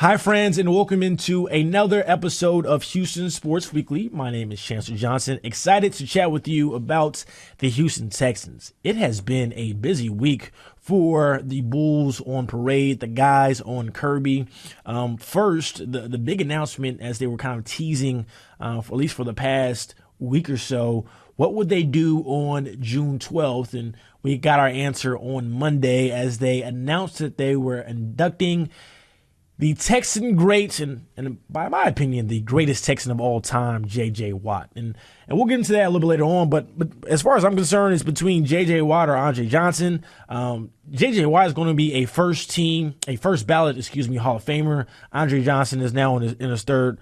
Hi, friends, and welcome into another episode of Houston Sports Weekly. My name is Chancellor Johnson. Excited to chat with you about the Houston Texans. It has been a busy week for the Bulls on parade, the guys on Kirby. First, the big announcement, as they were kind of teasing, at least for the past week or so, what would they do on June 12th? And we got our answer on Monday as they announced that they were inducting the Texan great, and by my opinion, the greatest Texan of all time, J.J. Watt. And we'll get into that a little bit later on, but as far as I'm concerned, it's between J.J. Watt or Andre Johnson. J.J. Watt is going to be a first ballot Hall of Famer. Andre Johnson is now in his third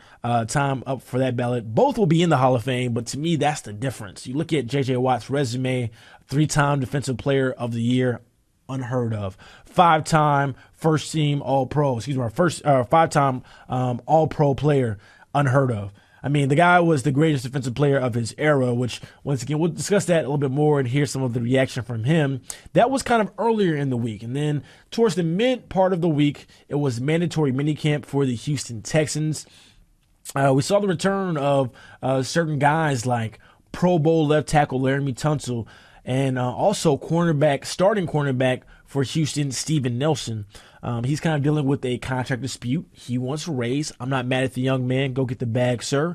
time up for that ballot. Both will be in the Hall of Fame, but to me, that's the difference. You look at J.J. Watt's resume, 3-time Defensive Player of the Year, unheard of. 5-time first-team All-Pro, 5-time All-Pro player, unheard of. I mean, the guy was the greatest defensive player of his era, which, once again, we'll discuss that a little bit more and hear some of the reaction from him. That was kind of earlier in the week. And then towards the mid part of the week, it was mandatory minicamp for the Houston Texans. We saw the return of certain guys like Pro Bowl left tackle Laramie Tunsil, and also starting cornerback for Houston, Steven Nelson. He's kind of dealing with a contract dispute. He wants a raise. I'm not mad at the young man. Go get the bag, sir.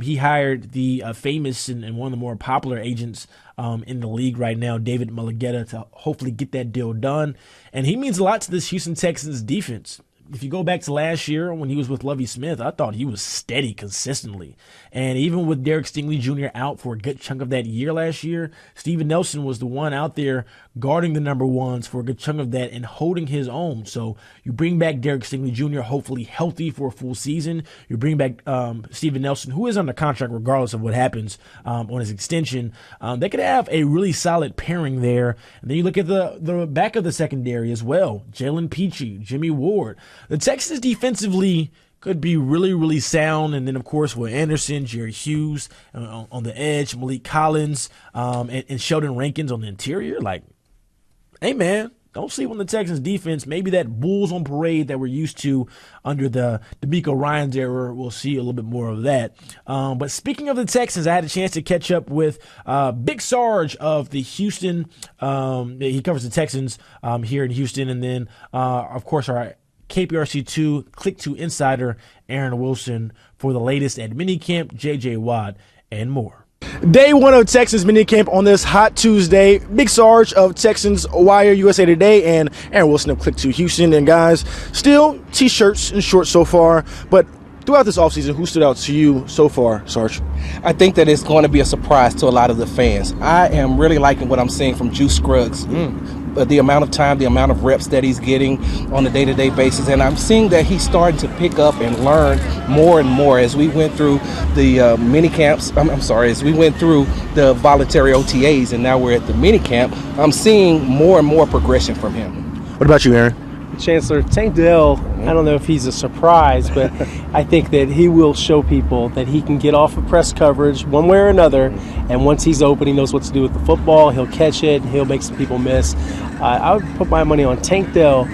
He hired the famous and one of the more popular agents in the league right now, David Mulligetta, to hopefully get that deal done. And he means a lot to this Houston Texans defense. If you go back to last year when he was with Lovie Smith, I thought he was steady consistently. And even with Derek Stingley Jr. out for a good chunk of that year last year, Steven Nelson was the one out there guarding the number ones for a good chunk of that and holding his own. So you bring back Derek Stingley Jr., hopefully healthy for a full season. You bring back Steven Nelson, who is under contract regardless of what happens on his extension. They could have a really solid pairing there. And then you look at the back of the secondary as well. Jalen Peachy, Jimmy Ward. The Texans defensively could be really, really sound. And then, of course, with Anderson, Jerry Hughes on the edge, Malik Collins, and Sheldon Rankins on the interior. Like, hey, man, don't sleep on the Texans defense. Maybe that Bulls on parade that we're used to under the DeMeco Ryans era, we'll see a little bit more of that. But speaking of the Texans, I had a chance to catch up with Big Sarge of the Houston. He covers the Texans here in Houston. And then, of course, our KPRC2 Click 2 insider Aaron Wilson for the latest at minicamp, J.J. Watt, and more. Day one of Texans minicamp on this hot Tuesday. Big Sarge of Texans Wire USA Today and Aaron Wilson of Click 2 Houston. And guys, still T-shirts and shorts so far, but throughout this offseason, who stood out to you so far, Sarge? I think that it's going to be a surprise to a lot of the fans. I am really liking what I'm seeing from Juice Scruggs. The amount of time, the amount of reps that he's getting on a day-to-day basis. And I'm seeing that he's starting to pick up and learn more and more as we went through the mini camps. As we went through the voluntary OTAs and now we're at the mini camp, I'm seeing more and more progression from him. What about you, Aaron? Chancellor, Tank Dell, I don't know if he's a surprise, but I think that he will show people that he can get off of press coverage one way or another, and once he's open, he knows what to do with the football. He'll catch it. He'll make some people miss. I would put my money on Tank Dell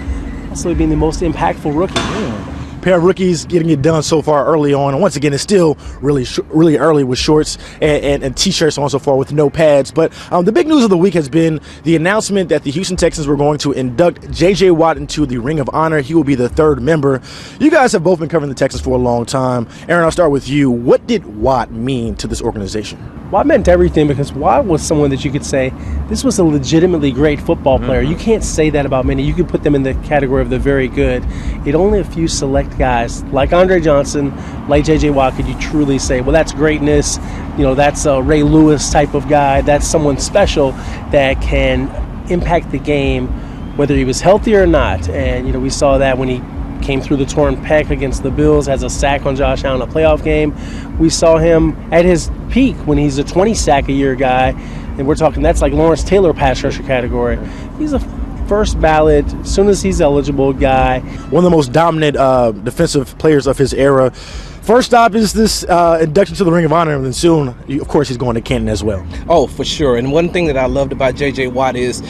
possibly being the most impactful rookie. Pair of rookies getting it done so far early on. And once again, it's still really early with shorts and T-shirts on so far with no pads. But the big news of the week has been the announcement that the Houston Texans were going to induct J.J. Watt into the Ring of Honor. He will be the third member. You guys have both been covering the Texans for a long time. Aaron, I'll start with you. What did Watt mean to this organization? Watt meant everything because Watt was someone that you could say, this was a legitimately great football player. You can't say that about many. You could put them in the category of the very good. It only a few select guys like Andre Johnson, like J.J. Watt, could you truly say, well, that's greatness. You know, that's a Ray Lewis type of guy. That's someone special that can impact the game, whether he was healthy or not. And, you know, we saw that when he came through the torn pec against the Bills, has a sack on Josh Allen, a playoff game. We saw him at his peak when he's a 20-sack-a-year guy, and we're talking that's like Lawrence Taylor pass rusher category. He's a first ballot, as soon as he's eligible guy. One of the most dominant defensive players of his era. First stop is this induction to the Ring of Honor, and then soon, of course, he's going to Canton as well. Oh, for sure. And one thing that I loved about J.J. Watt is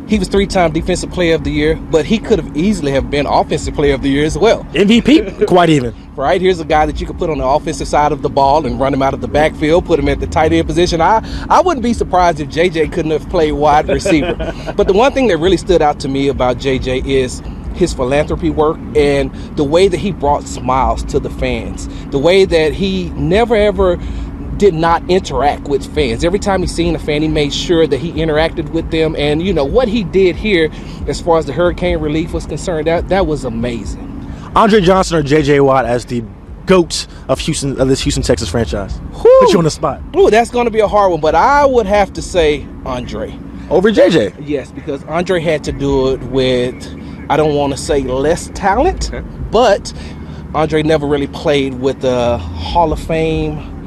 He was 3-time Defensive Player of the Year, but he could have easily have been Offensive Player of the Year as well. MVP, quite even. Right, here's a guy that you could put on the offensive side of the ball and run him out of the backfield, put him at the tight end position. I wouldn't be surprised if JJ couldn't have played wide receiver. But the one thing that really stood out to me about JJ is his philanthropy work and the way that he brought smiles to the fans, the way that he never ever did not interact with fans. Every time he seen a fan, he made sure that he interacted with them. And you know what he did here as far as the hurricane relief was concerned, that was amazing. Andre Johnson or J.J. Watt as the GOAT of this Houston Texas franchise? Whew. Put you on the spot. Ooh, that's going to be a hard one, but I would have to say Andre. Over J.J.? Yes, because Andre had to do it with, I don't want to say less talent, but Andre never really played with a Hall of Fame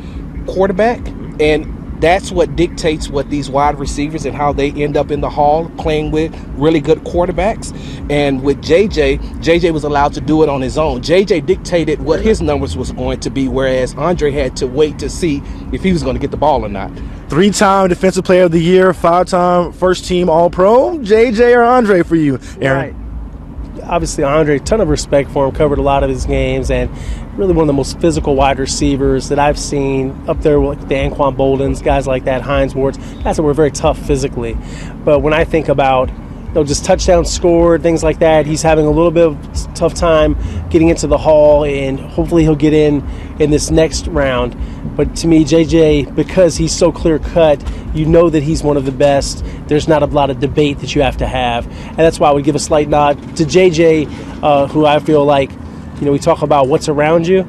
quarterback, and that's what dictates what these wide receivers and how they end up in the hall playing with really good quarterbacks. And with JJ was allowed to do it on his own. JJ dictated what his numbers was going to be, whereas Andre had to wait to see if he was going to get the ball or not. 3-time Defensive Player of the Year, 5-time first-team All-Pro. JJ or Andre for you, Aaron? Right. Obviously, Andre, ton of respect for him, covered a lot of his games, and really one of the most physical wide receivers that I've seen up there with the Anquan Boldens, guys like that, Hines Wards, guys that were very tough physically. But when I think about just touchdowns scored, things like that, he's having a little bit of tough time getting into the hall, and hopefully he'll get in this next round. But to me, JJ, because he's so clear-cut, you know that he's one of the best. There's not a lot of debate that you have to have. And that's why I would give a slight nod to JJ, who I feel like, we talk about what's around you.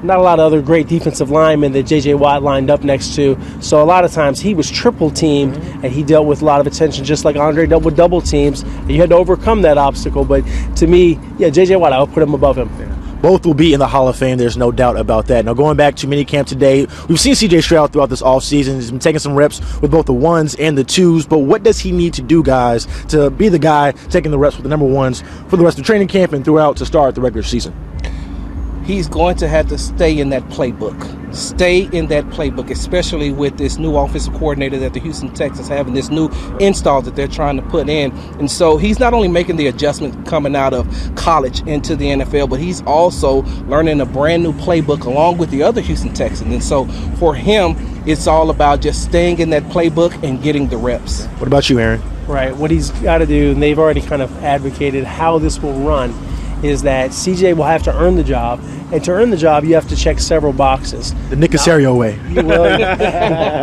Not a lot of other great defensive linemen that J.J. Watt lined up next to. So a lot of times he was triple-teamed, and he dealt with a lot of attention, just like Andre dealt with double teams. And you had to overcome that obstacle. But to me, J.J. Watt, I would put him above him. Both will be in the Hall of Fame. There's no doubt about that. Now, going back to minicamp today, we've seen C.J. Stroud throughout this offseason. He's been taking some reps with both the ones and the twos. But what does he need to do, guys, to be the guy taking the reps with the number ones for the rest of training camp and throughout to start the regular season? He's going to have to stay in that playbook. Stay in that playbook, especially with this new offensive coordinator that the Houston Texans have and this new install that they're trying to put in. And so he's not only making the adjustment coming out of college into the NFL, but he's also learning a brand new playbook along with the other Houston Texans. And so for him, it's all about just staying in that playbook and getting the reps. What about you, Aaron? Right. What he's got to do, and they've already kind of advocated how this will run, is that CJ will have to earn the job. And to earn the job, you have to check several boxes. The Nick Caserio way.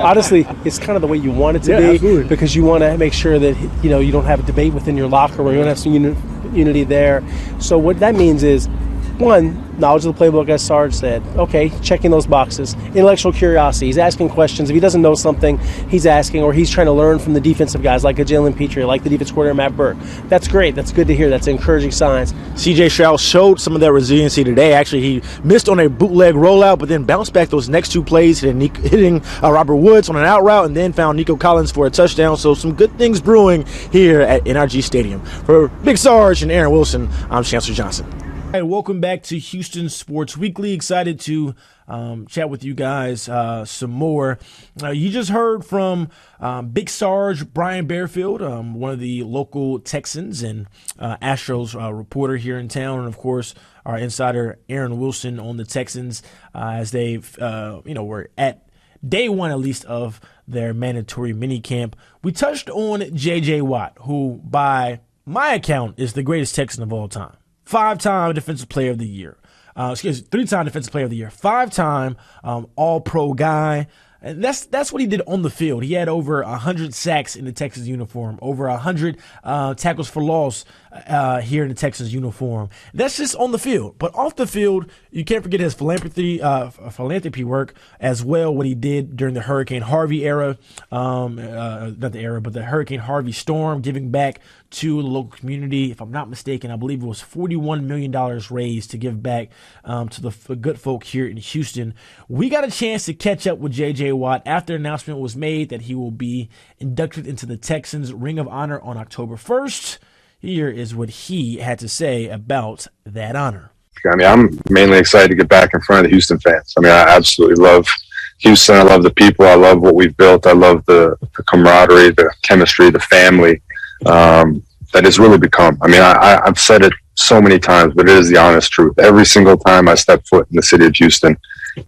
Honestly, it's kind of the way you want it to be. Absolutely. Because you want to make sure that you don't have a debate within your locker room. You don't have some unity there. So what that means is, one, knowledge of the playbook, as Sarge said. Okay, checking those boxes. Intellectual curiosity. He's asking questions. If he doesn't know something, he's asking, or he's trying to learn from the defensive guys like a Jalen Petrie, like the defense coordinator Matt Burke. That's great. That's good to hear. That's encouraging signs. C.J. Stroud showed some of that resiliency today. Actually, he missed on a bootleg rollout, but then bounced back those next two plays, hitting Robert Woods on an out route, and then found Nico Collins for a touchdown. So some good things brewing here at NRG Stadium. For Big Sarge and Aaron Wilson, I'm Chancellor Johnson. All right, welcome back to Houston Sports Weekly. Excited to chat with you guys some more. You just heard from Big Sarge Brian Bearfield, one of the local Texans and Astros reporter here in town, and of course our insider Aaron Wilson on the Texans as they've were at day one at least of their mandatory minicamp. We touched on J.J. Watt, who by my account is the greatest Texan of all time. 5-time Defensive Player of the Year. 3-time Defensive Player of the Year. 5-time All-Pro guy. And that's what he did on the field. He had over 100 sacks in the Texans uniform, over 100 tackles for loss here in the Texans uniform. That's just on the field. But off the field, you can't forget his philanthropy work as well, what he did during the Hurricane Harvey era. Not the era, but the Hurricane Harvey storm, giving back to the local community. If I'm not mistaken, I believe it was $41 million raised to give back to the good folk here in Houston. We got a chance to catch up with J.J. Watt after the announcement was made that he will be inducted into the Texans Ring of Honor on October 1st. Here is what he had to say about that honor. I mean, I'm mainly excited to get back in front of the Houston fans. I mean, I absolutely love Houston. I love the people. I love what we've built. I love the camaraderie, the chemistry, the family. that it's really become. I mean, I've said it so many times, but it is the honest truth. Every single time I step foot in the city of Houston,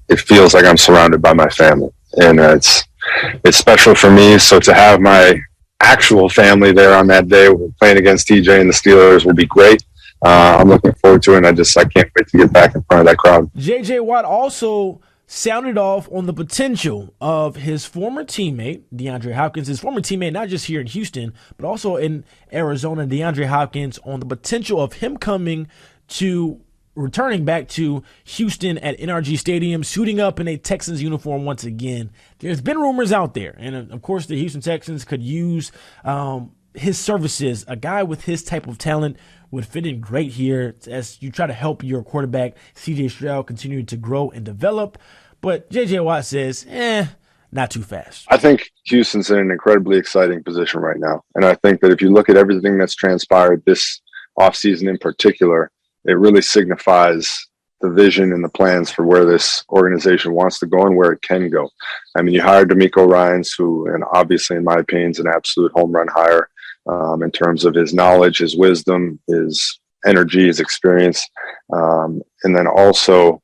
it feels like I'm surrounded by my family, and it's special for me. So to have my actual family there on that day playing against TJ and the Steelers will be great. I'm looking forward to it, and I can't wait to get back in front of that crowd. J.J. Watt also sounded off on the potential of his former teammate, DeAndre Hopkins, his former teammate not just here in Houston, but also in Arizona, DeAndre Hopkins, on the potential of him returning back to Houston at NRG Stadium, suiting up in a Texans uniform once again. There's been rumors out there, and of course the Houston Texans could use his services. A guy with his type of talent would fit in great here as you try to help your quarterback, C.J. Stroud, continue to grow and develop. But J.J. Watt says, not too fast. I think Houston's in an incredibly exciting position right now. And I think that if you look at everything that's transpired this offseason in particular, it really signifies the vision and the plans for where this organization wants to go and where it can go. I mean, you hired DeMeco Ryans, who, and obviously in my opinion, is an absolute home run hire in terms of his knowledge, his wisdom, his energy, his experience, and then also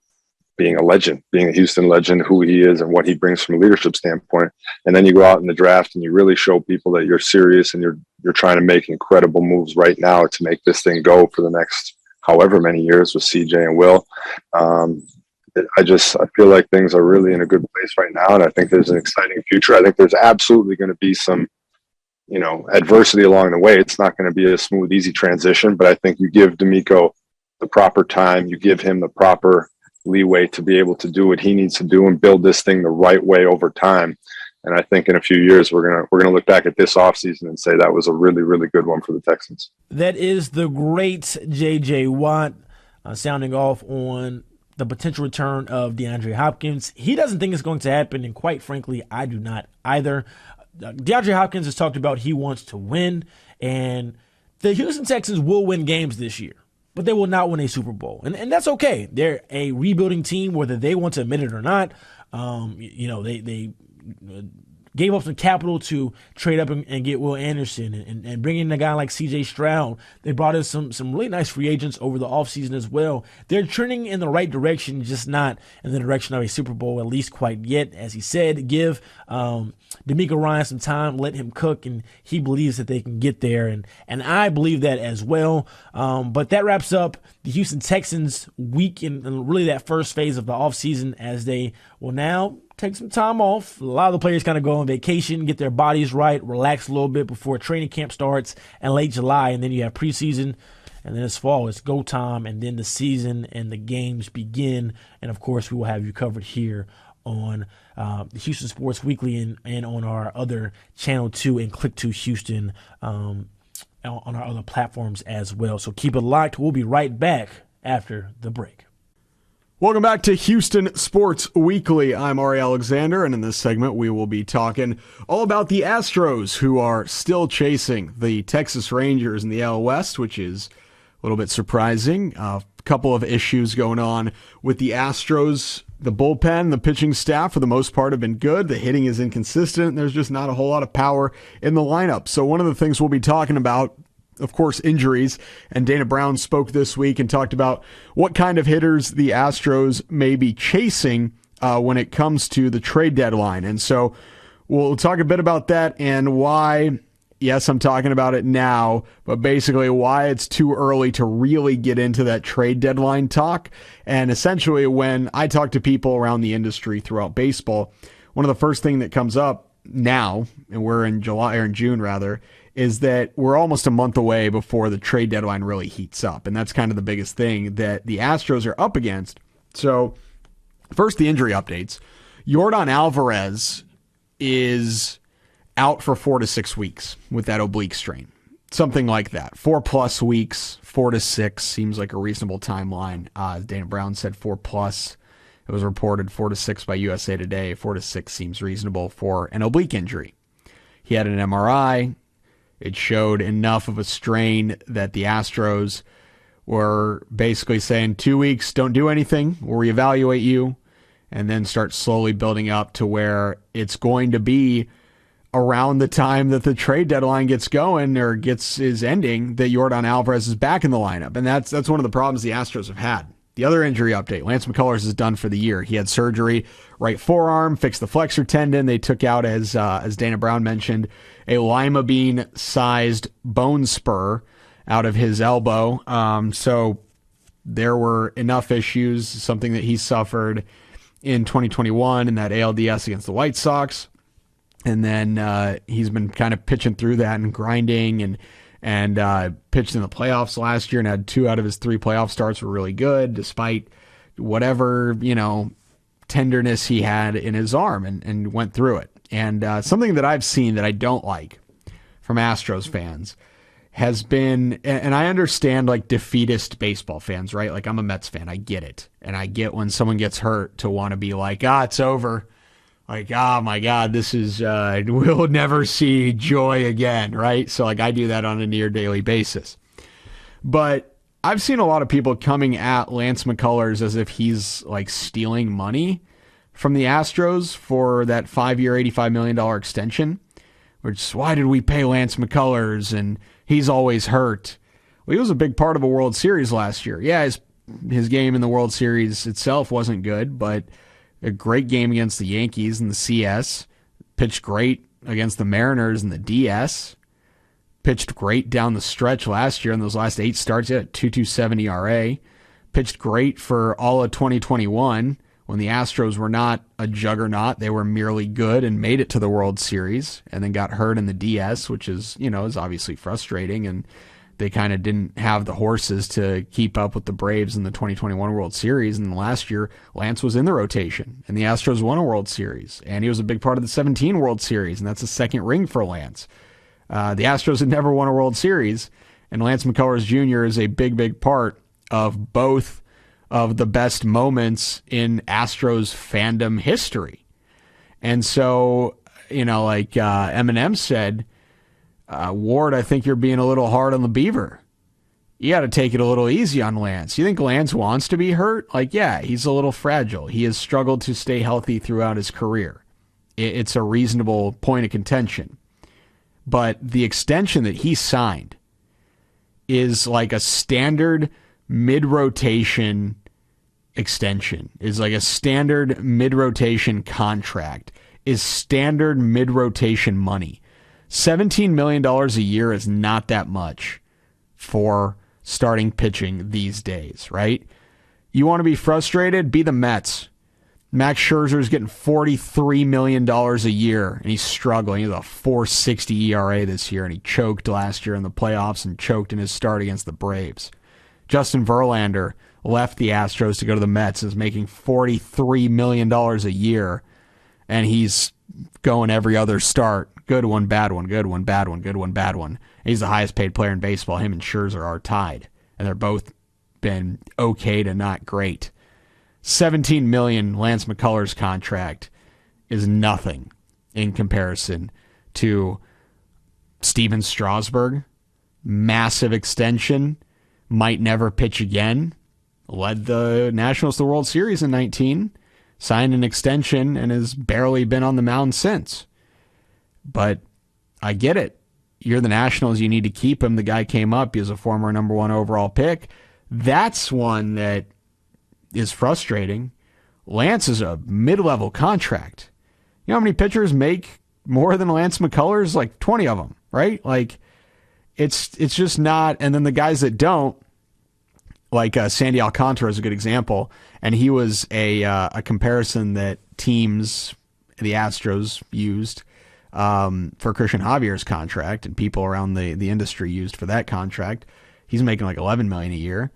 being a legend, being a Houston legend, who he is and what he brings from a leadership standpoint. And then you go out in the draft and you really show people that you're serious and you're trying to make incredible moves right now to make this thing go for the next however many years with CJ and Will. I feel like things are really in a good place right now, and I think there's an exciting future. I think there's absolutely going to be some, adversity along the way. It's not going to be a smooth, easy transition, but I think you give DeMeco the proper time, you give him the proper leeway to be able to do what he needs to do and build this thing the right way over time. And I think in a few years we're gonna look back at this offseason and say that was a really, really good one for the Texans. That is the great J.J. Watt sounding off on the potential return of DeAndre Hopkins. He doesn't think it's going to happen, and quite frankly, I do not either. DeAndre Hopkins has talked about he wants to win, and the Houston Texans will win games this year, but they will not win a Super Bowl. And that's okay. They're a rebuilding team, whether they want to admit it or not. They gave up some capital to trade up and get Will Anderson and bring in a guy like C.J. Stroud. They brought in some really nice free agents over the offseason as well. They're trending in the right direction, just not in the direction of a Super Bowl, at least quite yet. As he said, give DeMeco Ryans some time, let him cook, and he believes that they can get there. And I believe that as well. But that wraps up the Houston Texans week in really that first phase of the offseason, as they will now take some time off. A lot of the players kind of go on vacation, get their bodies right, relax a little bit before training camp starts in late July. And then you have preseason, and then it's fall. It's go time, and then the season and the games begin. And, of course, we will have you covered here on the Houston Sports Weekly and on our other Channel 2 and Click 2 Houston on our other platforms as well. So keep it locked. We'll be right back after the break. Welcome back to Houston Sports Weekly. I'm Ari Alexander, and in this segment we will be talking all about the Astros, who are still chasing the Texas Rangers in the AL West, which is a little bit surprising. A couple of issues going on with the Astros. The bullpen, the pitching staff, for the most part, have been good. The hitting is inconsistent. There's just not a whole lot of power in the lineup. So one of the things we'll be talking about, of course, injuries. And Dana Brown spoke this week and talked about what kind of hitters the Astros may be chasing when it comes to the trade deadline. And so we'll talk a bit about that and why, yes, I'm talking about it now, but basically why it's too early to really get into that trade deadline talk. And essentially, when I talk to people around the industry throughout baseball, one of the first things that comes up now, and we're in July, or in June rather, is that we're almost a month away before the trade deadline really heats up. And that's kind of the biggest thing that the Astros are up against. So first, the injury updates. Yordan Alvarez is out for 4 to 6 weeks with that oblique strain. Something like that. 4+ weeks, 4 to 6 seems like a reasonable timeline. Dana Brown said 4+. It was reported 4 to 6 by USA Today. 4 to 6 seems reasonable for an oblique injury. He had an MRI. It showed enough of a strain that the Astros were basically saying 2 weeks, don't do anything. We'll reevaluate you, and then start slowly building up to where it's going to be around the time that the trade deadline gets going or is ending, that Yordan Alvarez is back in the lineup. And that's one of the problems the Astros have had. The other injury update, Lance McCullers is done for the year. He had surgery, right forearm, fixed the flexor tendon. They took out, as Dana Brown mentioned, a lima bean-sized bone spur out of his elbow. So there were enough issues, something that he suffered in 2021 in that ALDS against the White Sox. And then he's been kind of pitching through that and grinding and pitched in the playoffs last year and had 2 out of his 3 playoff starts were really good, despite whatever, tenderness he had in his arm, and went through it. And something that I've seen that I don't like from Astros fans has been, and I understand like defeatist baseball fans, right? Like I'm a Mets fan. I get it. And I get when someone gets hurt to want to be like, it's over. Like, oh my God, this is, we'll never see joy again, right? So like I do that on a near daily basis. But I've seen a lot of people coming at Lance McCullers as if he's like stealing money from the Astros for that 5-year, $85 million extension. Which, why did we pay Lance McCullers and he's always hurt? Well, he was a big part of a World Series last year. Yeah, his game in the World Series itself wasn't good, but a great game against the Yankees in the CS, pitched great against the Mariners in the DS, pitched great down the stretch last year in those last 8 starts. He had a 2.27 ERA, pitched great for all of 2021 when the Astros were not a juggernaut. They were merely good and made it to the World Series, and then got hurt in the DS, which is obviously frustrating, and they kind of didn't have the horses to keep up with the Braves in the 2021 World Series. And last year, Lance was in the rotation, and the Astros won a World Series. And he was a big part of the 2017 World Series, and that's a second ring for Lance. The Astros had never won a World Series, and Lance McCullers Jr. is a big, big part of both of the best moments in Astros fandom history. And so, like Eminem said, Ward, I think you're being a little hard on the Beaver. You got to take it a little easy on Lance. You think Lance wants to be hurt? Like, yeah, he's a little fragile. He has struggled to stay healthy throughout his career. It's a reasonable point of contention. But the extension that he signed is like a standard mid-rotation extension, is like a standard mid-rotation contract, is standard mid-rotation money. $17 million a year is not that much for starting pitching these days, right? You want to be frustrated? Be the Mets. Max Scherzer is getting $43 million a year, and he's struggling. He has a 4.60 ERA this year, and he choked last year in the playoffs and choked in his start against the Braves. Justin Verlander left the Astros to go to the Mets, is making $43 million a year, and he's going every other start. Good one, bad one, good one, bad one, good one, bad one. He's the highest paid player in baseball. Him and Scherzer are tied, and they're both been okay to not great. $17 million Lance McCullers contract is nothing in comparison to Steven Strasburg. Massive extension, might never pitch again. Led the Nationals to the World Series in 19, signed an extension, and has barely been on the mound since. But I get it. You're the Nationals. You need to keep him. The guy came up. He was a former number 1 overall pick. That's one that is frustrating. Lance is a mid-level contract. You know how many pitchers make more than Lance McCullers? Like 20 of them, right? Like it's just not. And then the guys that don't, like Sandy Alcantara is a good example. And he was a comparison that teams, the Astros, used for Christian Javier's contract, and people around the industry used for that contract. He's making like $11 million a year,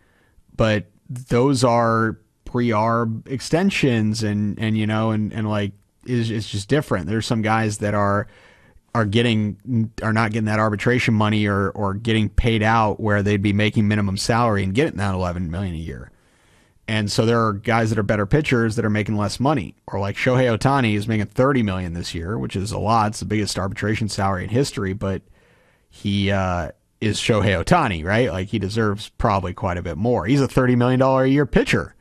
but those are pre-arb extensions, and like it's just different. There's some guys that are not getting that arbitration money or getting paid out where they'd be making minimum salary and getting that $11 million a year. And so there are guys that are better pitchers that are making less money, or like Shohei Ohtani is making $30 million this year, which is a lot. It's the biggest arbitration salary in history, but he is Shohei Ohtani, right? Like he deserves probably quite a bit more. He's a $30 million a year pitcher,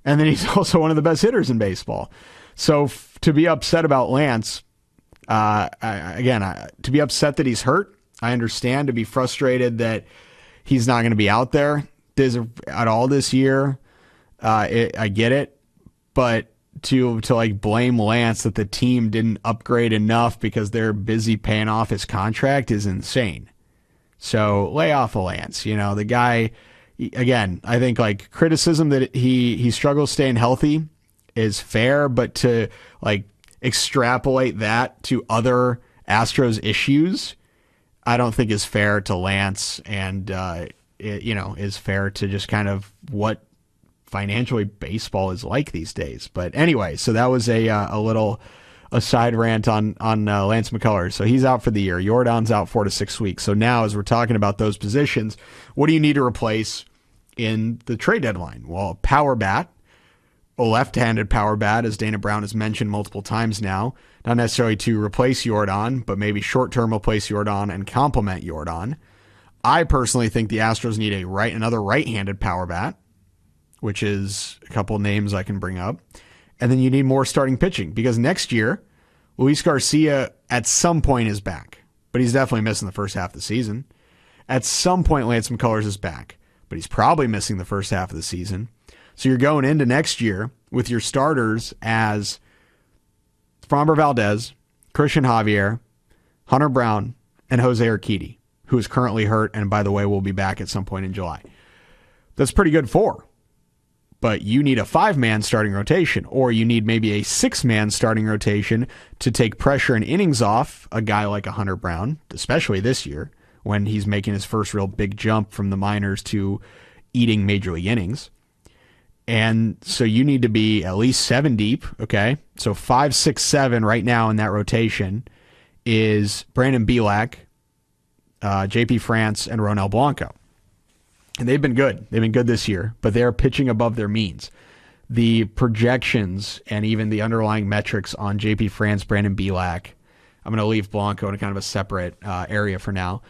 and then he's also one of the best hitters in baseball. So to be upset about Lance To be upset that he's hurt, I understand. To be frustrated that he's not going to be out there at all this year, I get it. But to like blame Lance that the team didn't upgrade enough because they're busy paying off his contract is insane. So lay off of Lance. The guy, again, I think like criticism that he struggles staying healthy is fair, but to like extrapolate that to other Astros issues, I don't think is fair to Lance, and is fair to just kind of what financially baseball is like these days. But anyway, so that was a little side rant on Lance McCullers. So he's out for the year. Jordan's out 4 to 6 weeks. So now, as we're talking about those positions, what do you need to replace in the trade deadline? Well, a power bat. A left-handed power bat, as Dana Brown has mentioned multiple times now, not necessarily to replace Jordan, but maybe short-term replace Jordan and complement Jordan. I personally think the Astros need another right-handed power bat, which is a couple names I can bring up. And then you need more starting pitching, because next year, Luis Garcia at some point is back, but he's definitely missing the first half of the season. At some point, Lance McCullers is back, but he's probably missing the first half of the season. So you're going into next year with your starters as Framber Valdez, Christian Javier, Hunter Brown, and Jose Urquidy, who is currently hurt and, by the way, will be back at some point in July. That's pretty good for. But you need a 5-man starting rotation, or you need maybe a 6-man starting rotation to take pressure and innings off a guy like a Hunter Brown, especially this year when he's making his first real big jump from the minors to eating major league innings. And so you need to be at least 7 deep, okay? So 5, 6, 7 right now in that rotation is Brandon Bielak, JP France, and Ronel Blanco. And they've been good. They've been good this year, but they're pitching above their means. The projections and even the underlying metrics on JP France, Brandon Bielak, I'm going to leave Blanco in a kind of a separate area for now,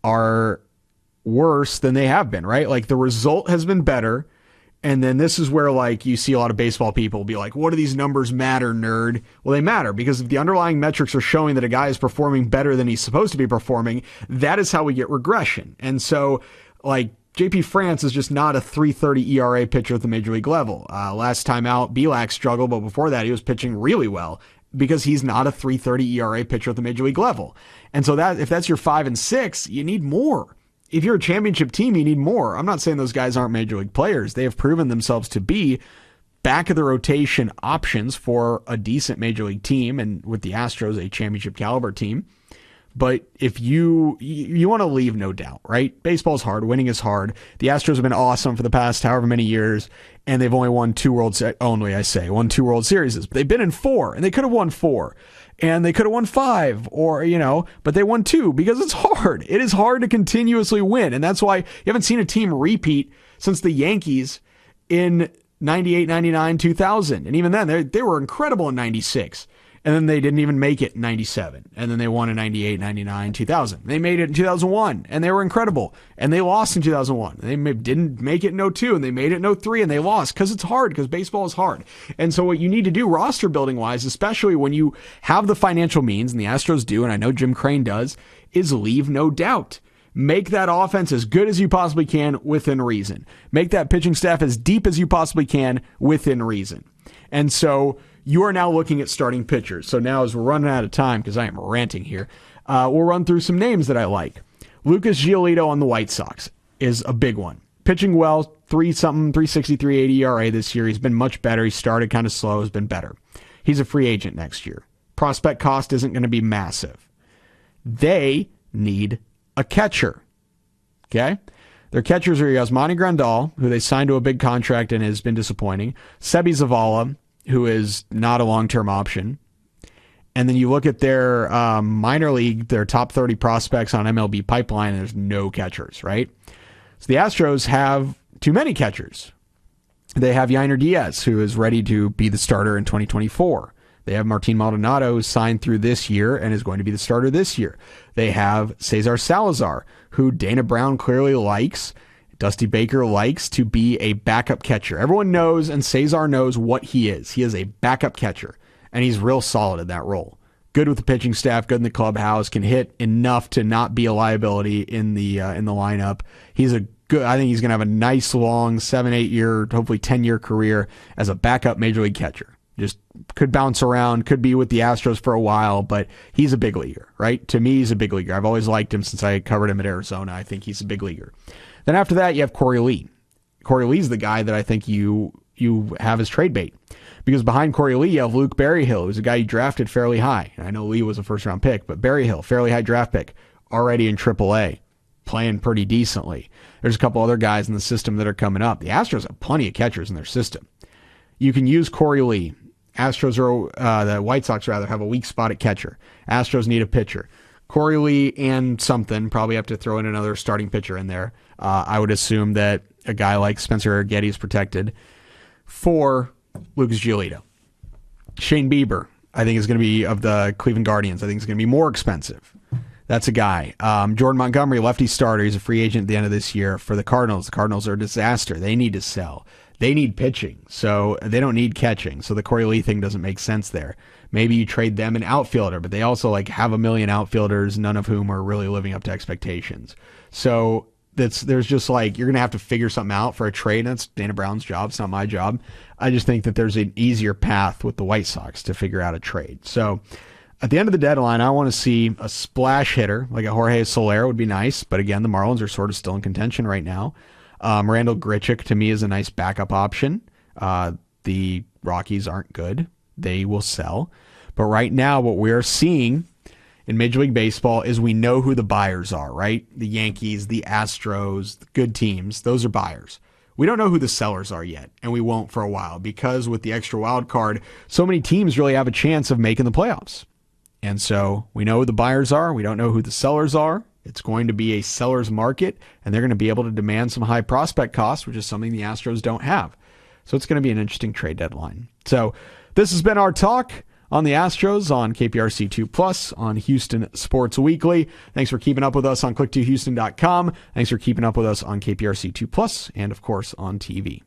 are worse than they have been, right? Like the result has been better. And then this is where like you see a lot of baseball people be like, what do these numbers matter, nerd? Well, they matter because if the underlying metrics are showing that a guy is performing better than he's supposed to be performing, that is how we get regression. And so like JP France is just not a 3.30 ERA pitcher at the major league level. Last time out, Bielak struggled, but before that he was pitching really well because he's not a 3.30 ERA pitcher at the major league level. And so that if that's your 5 and 6, you need more. If you're a championship team, you need more. I'm not saying those guys aren't major league players. They have proven themselves to be back of the rotation options for a decent major league team, and with the Astros, a championship caliber team. But if you want to leave no doubt, right? Baseball's hard. Winning is hard. The Astros have been awesome for the past however many years, and they've only won 2 World Series. They've been in 4, and they could have won 4. And they could have won 5 but they won 2 because it's hard. It is hard to continuously win. And that's why you haven't seen a team repeat since the Yankees in 98, 99, 2000. And even then, they were incredible in 96. And then they didn't even make it in 97. And then they won in 98, 99, 2000. They made it in 2001, and they were incredible. And they lost in 2001. They didn't make it in 02, and they made it in 03, and they lost because it's hard, because baseball is hard. And so what you need to do roster building wise, especially when you have the financial means, and the Astros do, and I know Jim Crane does, is leave no doubt. Make that offense as good as you possibly can within reason. Make that pitching staff as deep as you possibly can within reason. And so you are now looking at starting pitchers. So now as we're running out of time, because I am ranting here, we'll run through some names that I like. Lucas Giolito on the White Sox is a big one. Pitching well, 360, 380 ERA this year. He's been much better. He started kind of slow, has been better. He's a free agent next year. Prospect cost isn't going to be massive. They need a catcher. Okay? Their catchers are Yasmani Grandal, who they signed to a big contract and has been disappointing. Sebi Zavala, who is not a long-term option. And then you look at their minor league, their top 30 prospects on MLB Pipeline, and there's no catchers, right? So the Astros have too many catchers. They have Yainer Diaz, who is ready to be the starter in 2024. They have Martin Maldonado, signed through this year and is going to be the starter this year. They have Cesar Salazar, who Dana Brown clearly likes. Dusty Baker likes to be a backup catcher. Everyone knows, and Cesar knows what he is. He is a backup catcher, and he's real solid in that role. good with the pitching staff, good in the clubhouse, can hit enough to not be a liability in the lineup. He's a good. I think he's going to have a nice long 7-8 year, hopefully 10-year career as a backup major league catcher. Just could bounce around, could be with the Astros for a while, but he's a big leaguer, right? To me, he's a big leaguer. I've always liked him since I covered him at Arizona. I think he's a big leaguer. Then after that, you have Corey Lee. Corey Lee's the guy that I think you have as trade bait. Because behind Corey Lee, you have Luke Berryhill, who's a guy you drafted fairly high. I know Lee was a first-round pick, but Berryhill, fairly high draft pick, already in AAA, playing pretty decently. There's a couple other guys in the system that are coming up. The Astros have plenty of catchers in their system. You can use Corey Lee. The White Sox rather have a weak spot at catcher. Astros need a pitcher. Corey Lee and something, probably have to throw in another starting pitcher in there. I would assume that a guy like Spencer Getty is protected for Lucas Giolito. Shane Bieber, I think, is going to be, of the Cleveland Guardians, I think is going to be more expensive. That's a guy. Jordan Montgomery, lefty starter. He's a free agent at the end of this year for the Cardinals. The Cardinals are a disaster. They need to sell. They need pitching, so they don't need catching. So the Corey Lee thing doesn't make sense there. Maybe you trade them an outfielder, but they also have a million outfielders, none of whom are really living up to expectations. So there's just you're going to have to figure something out for a trade. That's Dana Brown's job. It's not my job. I just think that there's an easier path with the White Sox to figure out a trade. So at the end of the deadline, I want to see a splash hitter, like a Jorge Soler would be nice. But again, the Marlins are sort of still in contention right now. Randall Grichuk, to me, is a nice backup option. The Rockies aren't good. They will sell. But right now, what we're seeing in Major League Baseball is we know who the buyers are, right? The Yankees, the Astros, the good teams, those are buyers. We don't know who the sellers are yet, and we won't for a while, because with the extra wild card, so many teams really have a chance of making the playoffs. And so we know who the buyers are. We don't know who the sellers are. It's going to be a seller's market, and they're going to be able to demand some high prospect costs, which is something the Astros don't have. So it's going to be an interesting trade deadline. So this has been our talk on the Astros on KPRC 2+ on Houston Sports Weekly. Thanks for keeping up with us on click2houston.com. Thanks for keeping up with us on KPRC 2+ and, of course, on TV.